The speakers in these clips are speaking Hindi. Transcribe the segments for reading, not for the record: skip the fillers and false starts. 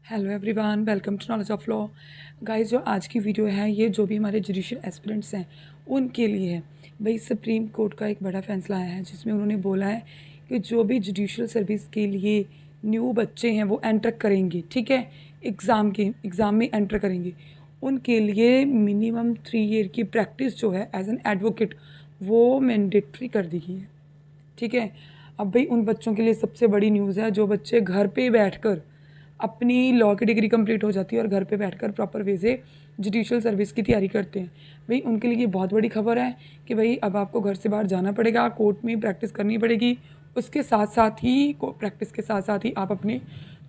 Hello everyone, welcome to knowledge of law. Guys, जो आज की वीडियो है ये जो भी हमारे जुडिशियल एस्पिरेंट्स हैं उनके लिए है। भाई, सुप्रीम कोर्ट का एक बड़ा फैसला आया है जिसमें उन्होंने बोला है कि जो भी जुडिशियल सर्विस के लिए न्यू बच्चे हैं वो एंटर करेंगे, ठीक है, एग्ज़ाम में एंटर करेंगे, उनके लिए मिनिमम 3 ईयर की प्रैक्टिस जो है एज एन एडवोकेट वो मैंडेटरी कर दी गई है। ठीक है। अब भाई उन बच्चों के लिए सबसे बड़ी न्यूज़ है जो बच्चे घर पे बैठकर अपनी लॉ की डिग्री कंप्लीट हो जाती है और घर पे बैठकर प्रॉपर वे से जुडिशियल सर्विस की तैयारी करते हैं। भाई उनके लिए ये बहुत बड़ी खबर है कि भाई अब आपको घर से बाहर जाना पड़ेगा, कोर्ट में प्रैक्टिस करनी पड़ेगी, उसके साथ साथ ही प्रैक्टिस के साथ साथ ही आप अपनी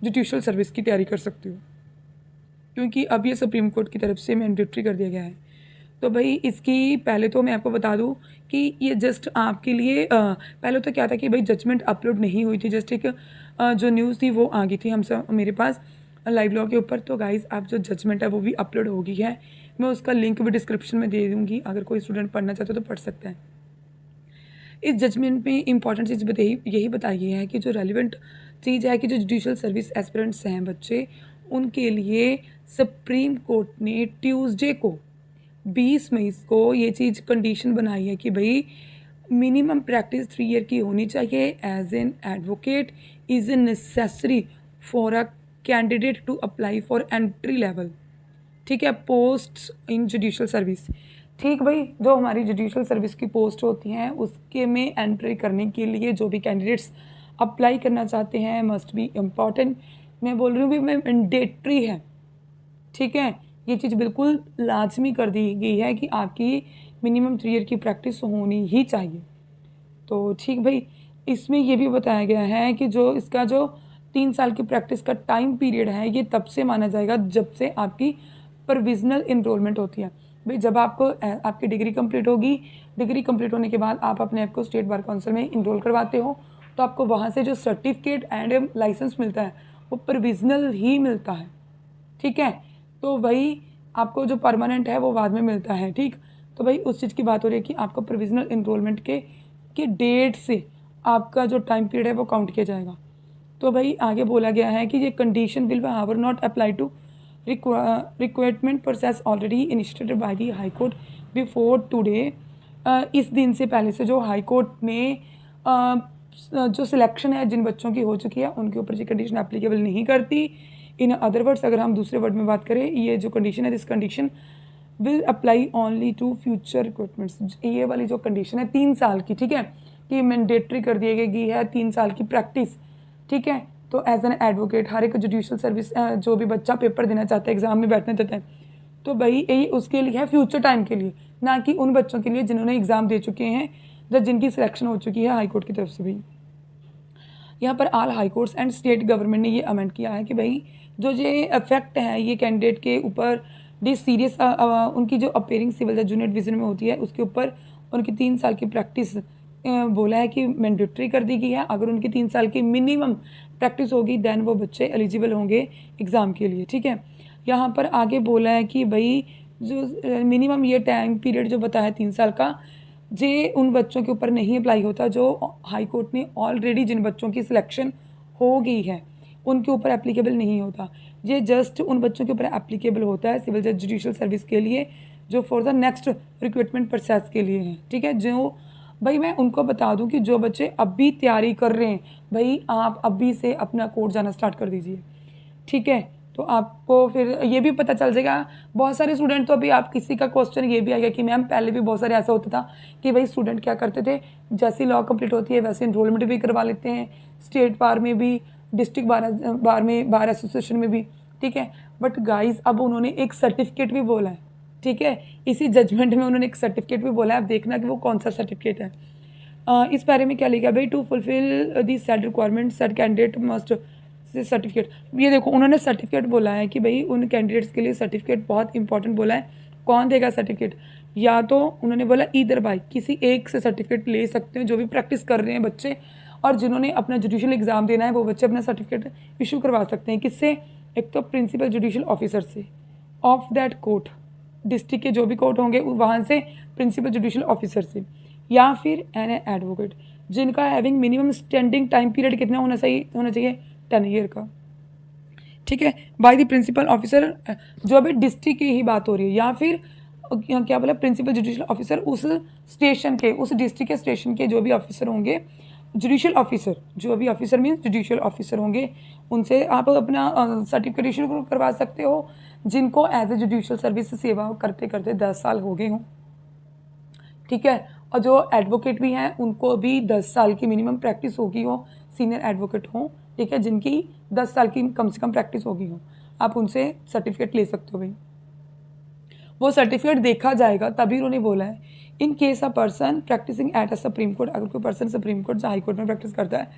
जुडिशियल सर्विस की तैयारी कर सकते हो, क्योंकि अब ये सुप्रीम कोर्ट की तरफ से मैंडेटरी कर दिया गया है। तो भाई इसकी पहले तो मैं आपको बता दूं कि ये जस्ट आपके लिए पहले तो क्या था कि भाई जजमेंट अपलोड नहीं हुई थी, जस्ट एक जो न्यूज़ थी वो आ गई थी हम सब मेरे पास लाइव लॉ के ऊपर। तो गाइज़ अब जो जजमेंट है वो भी अपलोड हो गई है, मैं उसका लिंक भी डिस्क्रिप्शन में दे दूँगी, अगर कोई स्टूडेंट पढ़ना चाहता है तो पढ़ सकता है। इस जजमेंट में इंपॉर्टेंट चीज़ यही बताई गई है कि जो रेलिवेंट चीज़ है कि जो जुडिशियल सर्विस एस्पिरेंट्स हैं बच्चे, उनके लिए सुप्रीम कोर्ट ने ट्यूसडे को 20 मई को ये चीज़ कंडीशन बनाई है कि भाई मिनिमम प्रैक्टिस 3 ईयर की होनी चाहिए as an advocate is a necessary for a candidate to apply for entry level, ठीक है, पोस्ट इन जुडिशियल सर्विस। ठीक भाई, जो हमारी जुडिशियल सर्विस की पोस्ट होती हैं उसके में एंट्री करने के लिए जो भी कैंडिडेट्स अप्लाई करना चाहते हैं मस्ट बी इम्पॉर्टेंट, मैं बोल रही हूँ भी मैं मैंडेटरी है, ठीक है, ये चीज़ बिल्कुल लाजमी कर दी गई है कि आपकी मिनिमम 3 ईयर की प्रैक्टिस होनी ही चाहिए। तो ठीक भाई, इसमें ये भी बताया गया है कि जो इसका जो 3 साल की प्रैक्टिस का टाइम पीरियड है ये तब से माना जाएगा जब से आपकी प्रोविजनल इनरोलमेंट होती है। भाई जब आपको आपकी डिग्री कंप्लीट होगी, डिग्री कंप्लीट होने के बाद आप अपने आप को स्टेट बार काउंसिल में इनरोल करवाते हो, तो आपको वहाँ से जो सर्टिफिकेट एंड लाइसेंस मिलता है वो प्रोविजनल ही मिलता है, ठीक है। तो वही आपको जो परमानेंट है वो बाद में मिलता है, ठीक। तो भाई उस चीज़ की बात हो रही है कि आपको प्रोविजनल इनरोलमेंट के डेट से आपका जो टाइम पीरियड है वो काउंट किया जाएगा। तो भाई आगे बोला गया है कि ये condition will however not apply to requirement process already initiated by the high court before today. इस दिन से पहले से जो हाई कोर्ट ने जो सिलेक्शन है जिन बच्चों की हो चुकी है उनके ऊपर ये कंडीशन एप्लीकेबल नहीं करती। इन अदर वर्ड्स अगर हम दूसरे वर्ड में बात करें, ये जो कंडीशन है this condition will apply only to future recruitments. ये वाली जो कंडीशन है 3 साल की, ठीक है, कि मैंडेटरी कर दी गई है 3 साल की प्रैक्टिस, ठीक है। तो एज एन एडवोकेट हर एक जुडिशियल सर्विस जो भी बच्चा पेपर देना चाहता है, एग्जाम में बैठने देता है, तो भाई ये उसके लिए है फ्यूचर टाइम के लिए, ना कि उन बच्चों के लिए जिन्होंने एग्ज़ाम दे चुके हैं जब जिनकी सिलेक्शन हो चुकी है हाई कोर्ट की तरफ से भी। यहाँ पर all high courts and state government ने ये अमेंड किया है कि भाई जो ये इफेक्ट है ये कैंडिडेट के ऊपर डी सीरियस उनकी जो अपेयरिंग सिविल जज जूनियर डिवीजन में होती है उसके ऊपर उनकी 3 साल की प्रैक्टिस बोला है कि मैंडेटरी कर दी गई है। अगर उनकी 3 साल की मिनिमम प्रैक्टिस होगी देन वो बच्चे एलिजिबल होंगे एग्ज़ाम के लिए, ठीक है। यहाँ पर आगे बोला है कि भाई जो मिनिमम ये टाइम पीरियड जो बताया 3 साल का, जे उन बच्चों के ऊपर नहीं अप्लाई होता जो हाई कोर्ट ने ऑलरेडी जिन बच्चों की सिलेक्शन हो गई है उनके ऊपर एप्लीकेबल नहीं होता। ये जस्ट उन बच्चों के ऊपर एप्लीकेबल होता है सिविल जज जुडिशियल सर्विस के लिए जो for the next recruitment process के लिए हैं, ठीक है। जो भाई मैं उनको बता दूं कि जो बच्चे अभी तैयारी कर रहे हैं भाई आप अभी से अपना कोर्ट जाना स्टार्ट कर दीजिए, ठीक है। तो आपको फिर ये भी पता चल जाएगा। बहुत सारे स्टूडेंट तो अभी आप किसी का क्वेश्चन ये भी आएगा कि मैम पहले भी बहुत सारे ऐसा होता था कि भाई स्टूडेंट क्या करते थे, जैसी लॉ कंप्लीट होती है वैसे इनरोलमेंट भी करवा लेते हैं, स्टेट बार में भी, डिस्ट्रिक्ट बार में, बार एसोसिएशन में भी, ठीक है। बट गाइज अब उन्होंने एक सर्टिफिकेट भी बोला है, ठीक है, इसी जजमेंट में उन्होंने एक सर्टिफिकेट भी बोला है। अब देखना कि वो कौन सा सर्टिफिकेट है। इस बारे में क्या लिखा भाई, to fulfil the set requirement set candidate must certificate. ये देखो उन्होंने सर्टिफिकेट बोला है कि भाई उन कैंडिडेट्स के लिए सर्टिफिकेट बहुत इंपॉर्टेंट बोला है। कौन देगा सर्टिफिकेट, या तो उन्होंने बोला ईदर बाई किसी एक से सर्टिफिकेट ले सकते हैं जो भी प्रैक्टिस कर रहे हैं बच्चे, और जिन्होंने अपना जुडिशियल एग्जाम देना है वो बच्चे अपना सर्टिफिकेट इशू करवा सकते हैं। किससे, एक तो प्रिंसिपल जुडिशियल ऑफिसर से ऑफ दैट कोर्ट, डिस्ट्रिक्ट के जो भी कोर्ट होंगे वहाँ से प्रिंसिपल जुडिशियल ऑफिसर से, या फिर एन एडवोकेट जिनका having minimum standing time period कितना होना चाहिए 10 ईयर का, ठीक है, बाय द प्रिंसिपल ऑफिसर, जो अभी डिस्ट्रिक्ट की ही बात हो रही है, या फिर क्या बोला, प्रिंसिपल जुडिशियल ऑफिसर उस स्टेशन के, उस डिस्ट्रिक्ट के स्टेशन के जो भी ऑफिसर होंगे, जुडिशियल ऑफिसर, जो भी ऑफिसर मीन्स जुडिशियल ऑफिसर होंगे, उनसे आप अपना सर्टिफिकेट इशू करवा सकते हो, जिनको एज ए जुडिशियल सर्विस सेवा करते करते 10 साल हो गए हों। ठीक है, और जो एडवोकेट भी हैं उनको भी 10 साल की मिनिमम प्रैक्टिस होगी हो, सीनियर एडवोकेट हों, ठीक है, जिनकी 10 साल की कम से कम प्रैक्टिस होगी हो, आप उनसे सर्टिफिकेट ले सकते हो भाई। वो सर्टिफिकेट देखा जाएगा, तभी उन्होंने बोला है in case a person practising at a supreme court, अगर कोई पर्सन सुप्रीम कोर्ट या हाई कोर्ट में प्रैक्टिस करता है,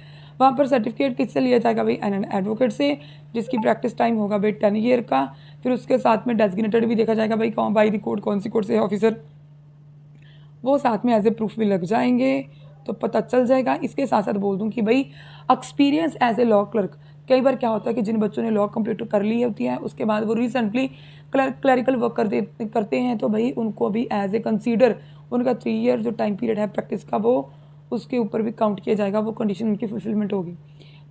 वहाँ पर सर्टिफिकेट किससे लिया जाएगा भाई, एन एडवोकेट से, जिसकी प्रैक्टिस टाइम होगा भाई 10 ईयर का। फिर उसके साथ में डेजिग्नेटेड भी देखा जाएगा भाई कौन बाई द कोर्ट, कौन सी कोर्ट से ऑफिसर, वो साथ में एज ए प्रूफ भी लग जाएंगे, तो पता चल जाएगा। इसके साथ साथ बोल दूं कि भाई experience as a law clerk, कई बार क्या होता है कि जिन बच्चों ने लॉ कंप्लीट कर ली होती है, उसके बाद वो रिसेंटली क्लरिकल वर्क करते हैं, तो भाई उनको भी एज ए कंसीडर उनका 3 ईयर जो टाइम पीरियड है प्रैक्टिस का, वो उसके ऊपर भी काउंट किया जाएगा, वो कंडीशन उनकी फुलफिलमेंट होगी।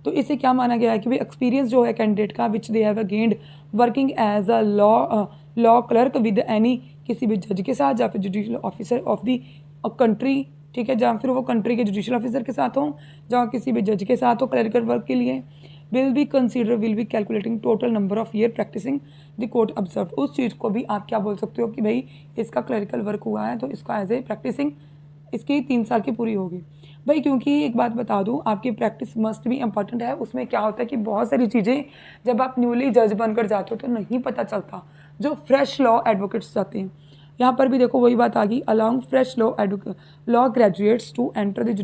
तो इससे क्या माना गया है कि भाई एक्सपीरियंस जो है कैंडिडेट का which they have gained working as a law clerk with any, किसी भी जज के साथ या फिर judicial officer of the country, ठीक है, जहाँ फिर वो कंट्री के जुडिशियल ऑफिसर के साथ हों, जहाँ किसी भी जज के साथ हो क्लरिकल वर्क के लिए, will be calculating total number of year practising the court observe. उस चीज़ को भी आप क्या बोल सकते हो कि भाई इसका क्लरिकल वर्क हुआ है, तो इसका एज ए प्रैक्टिसिंग इसकी 3 साल की पूरी होगी भाई। क्योंकि एक बात बता दूं, आपकी प्रैक्टिस मस्ट भी इंपॉर्टेंट है। उसमें क्या होता है कि बहुत सारी चीज़ें जब आप न्यूली जज बनकर जाते हो तो नहीं पता चलता, जो फ्रेश लॉ एडवोकेट्स जाते हैं। यहाँ पर भी देखो वही बात आ गई, along fresh law graduates to enter the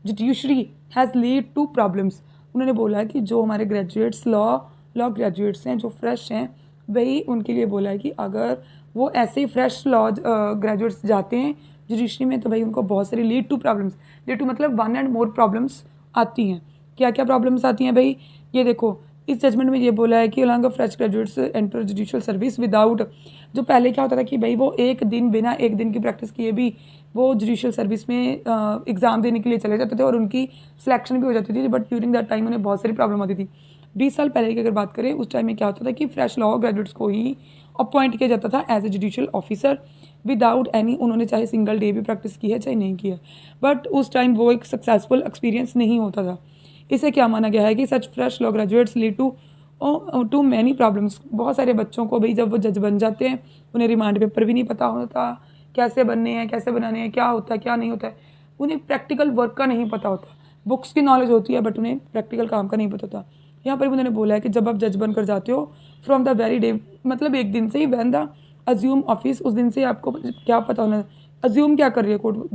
judiciary has lead to problems. उन्होंने बोला है कि जो हमारे ग्रेजुएट्स लॉ ग्रेजुएट्स हैं, जो फ्रेश हैं, वही उनके लिए बोला है कि अगर वो ऐसे ही फ्रेश लॉ ग्रेजुएट्स जाते हैं जुडिशरी में, तो भाई उनको बहुत सारी लीड टू मतलब 1 एंड मोर प्रॉब्लम्स आती हैं। क्या क्या प्रॉब्लम्स आती हैं भाई, ये देखो इस जजमेंट में ये बोला है कि along fresh graduates enter judicial service without, जो पहले क्या होता था कि भाई वो एक दिन बिना एक दिन की प्रैक्टिस किए भी वो जुडिशियल सर्विस में एग्ज़ाम देने के लिए चले जाते थे और उनकी सिलेक्शन भी हो जाती थी, बट ड्यूरिंग दैट टाइम उन्हें बहुत सारी प्रॉब्लम आती थी। 20 साल पहले की अगर बात करें, उस टाइम में क्या होता था कि फ्रेश लॉ ग्रेजुएट्स को ही अपॉइंट किया जाता था as a judicial officer without any, उन्होंने चाहे सिंगल डे भी प्रैक्टिस की है चाहे नहीं की है, बट उस टाइम वो एक सक्सेसफुल एक्सपीरियंस नहीं होता था। इसे क्या माना गया है कि such fresh law graduates lead to many problems. बहुत सारे बच्चों को भाई जब वो जज बन जाते हैं, उन्हें रिमांड पेपर भी नहीं पता होता, कैसे बनने हैं, कैसे बनाने हैं, क्या होता है क्या नहीं होता है, उन्हें प्रैक्टिकल वर्क का नहीं पता होता। बुक्स की नॉलेज होती है बट उन्हें प्रैक्टिकल काम का नहीं पता होता। यहाँ पर भी उन्होंने बोला है कि जब आप जज बनकर जाते हो फ्रॉम द वेरी डे, मतलब एक दिन से ही, वैन द अज्यूम ऑफिस, उस दिन से आपको क्या पता होना, अज्यूम क्या कर रही है कोर्ट,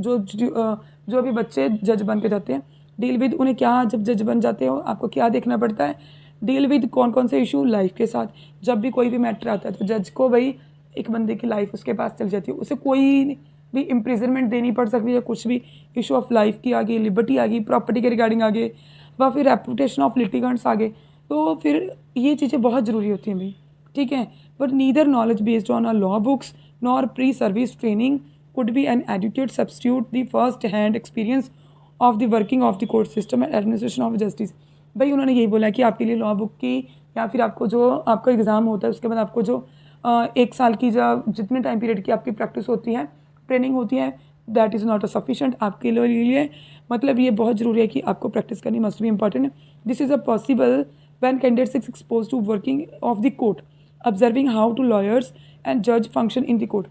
जो भी बच्चे जज बन के जाते हैं, डील विद, उन्हें क्या, जब जज बन जाते हो आपको क्या देखना पड़ता है, डील विद कौन कौन से इशू लाइफ के साथ। जब भी कोई भी मैटर आता है तो जज को भाई एक बंदे की लाइफ उसके पास चल जाती है, उसे कोई भी इम्प्रिजनमेंट देनी पड़ सकती है, कुछ भी इशू ऑफ लाइफ की आ गई, लिबर्टी आ गई, प्रॉपर्टी के रिगार्डिंग आ गए, व फिर रेपुटेशन ऑफ लिटिगेंट्स आ गए, तो फिर ये चीज़ें बहुत ज़रूरी होती हैं भाई, ठीक है। But neither knowledge based on a law books nor pre service training could be an adequate substitute the first hand experience of the working of the court system and administration of justice। भाई उन्होंने यही बोला कि आपके लिए लॉ बुक की या फिर आपको जो आपका एग्ज़ाम होता है उसके बाद आपको जो 1 साल की जो जितने टाइम पीरियड की आपकी प्रैक्टिस होती है, ट्रेनिंग होती है, that is not a sufficient आपके लिए। मतलब ये बहुत ज़रूरी है कि आपको प्रैक्टिस करनी must be important. This is a possible when candidates is expose to working of the court, observing how to lawyers and जज फंक्शन इन द कोर्ट।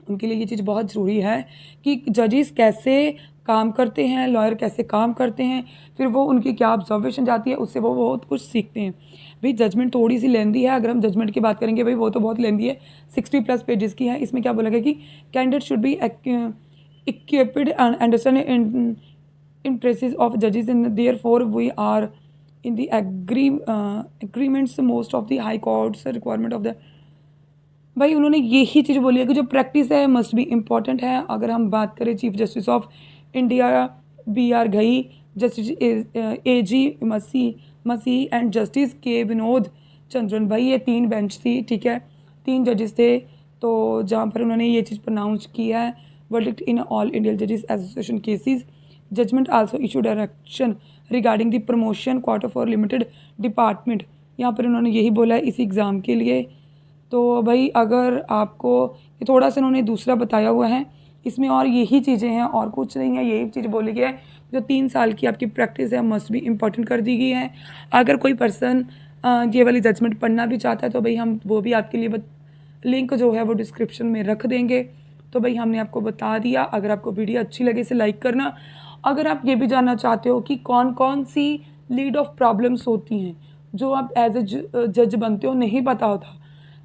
उनके लिए ये चीज़ बहुत ज़रूरी है कि जजेस कैसे काम करते हैं, लॉयर कैसे काम करते हैं, फिर वो उनकी क्या ऑब्जर्वेशन जाती है, उससे वो बहुत कुछ सीखते हैं। भाई जजमेंट थोड़ी सी लेंदी है, अगर हम जजमेंट की बात करेंगे भाई वो तो बहुत लेंदी है, 60+ पेजेस की है। इसमें क्या बोला गया कि candidate should be equipped and understand interest of जजेस in therefore we are in the agreements most of the high courts requirement of the. भाई उन्होंने यही चीज़ बोली है कि जो प्रैक्टिस है मस्ट बी इम्पॉर्टेंट है। अगर हम बात करें chief justice of India BR Ghai, justice AG Masih and justice के विनोद चंद्रन, भाई ये 3 बेंच थी, ठीक है, 3 जजेस थे, तो जहाँ पर उन्होंने ये चीज़ प्रोनाउंस किया है, वर्डिक्ट इन ऑल इंडियन जजेस association cases, judgment also issue direction regarding the promotion quarter for limited department यहाँ पर उन्होंने यही बोला है इस एग्ज़ाम के लिए। तो भाई अगर आपको ये थोड़ा सा उन्होंने दूसरा बताया हुआ है, इसमें और यही चीज़ें हैं और कुछ नहीं है, यही चीज़ बोली गई है। जो 3 साल की आपकी प्रैक्टिस है मस्ट भी इम्पॉर्टेंट कर दी गई है। अगर कोई पर्सन ये वाली जजमेंट पढ़ना भी चाहता है तो भाई हम वो भी आपके लिए लिंक जो है वो डिस्क्रिप्शन में रख देंगे। तो भाई हमने आपको बता दिया। अगर आपको वीडियो अच्छी लगे इसे लाइक करना। अगर आप ये भी जानना चाहते हो कि कौन कौन सी लीड ऑफ प्रॉब्लम्स होती हैं जो आप एज ए जज बनते हो नहीं पता होता,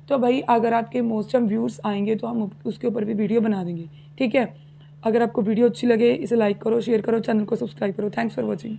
तो भाई अगर आपके मोस्ट ऑफ व्यूज़ आएंगे तो हम उसके ऊपर भी वीडियो बना देंगे, ठीक है। अगर आपको वीडियो अच्छी लगे इसे लाइक करो, शेयर करो, चैनल को सब्सक्राइब करो। Thanks for watching.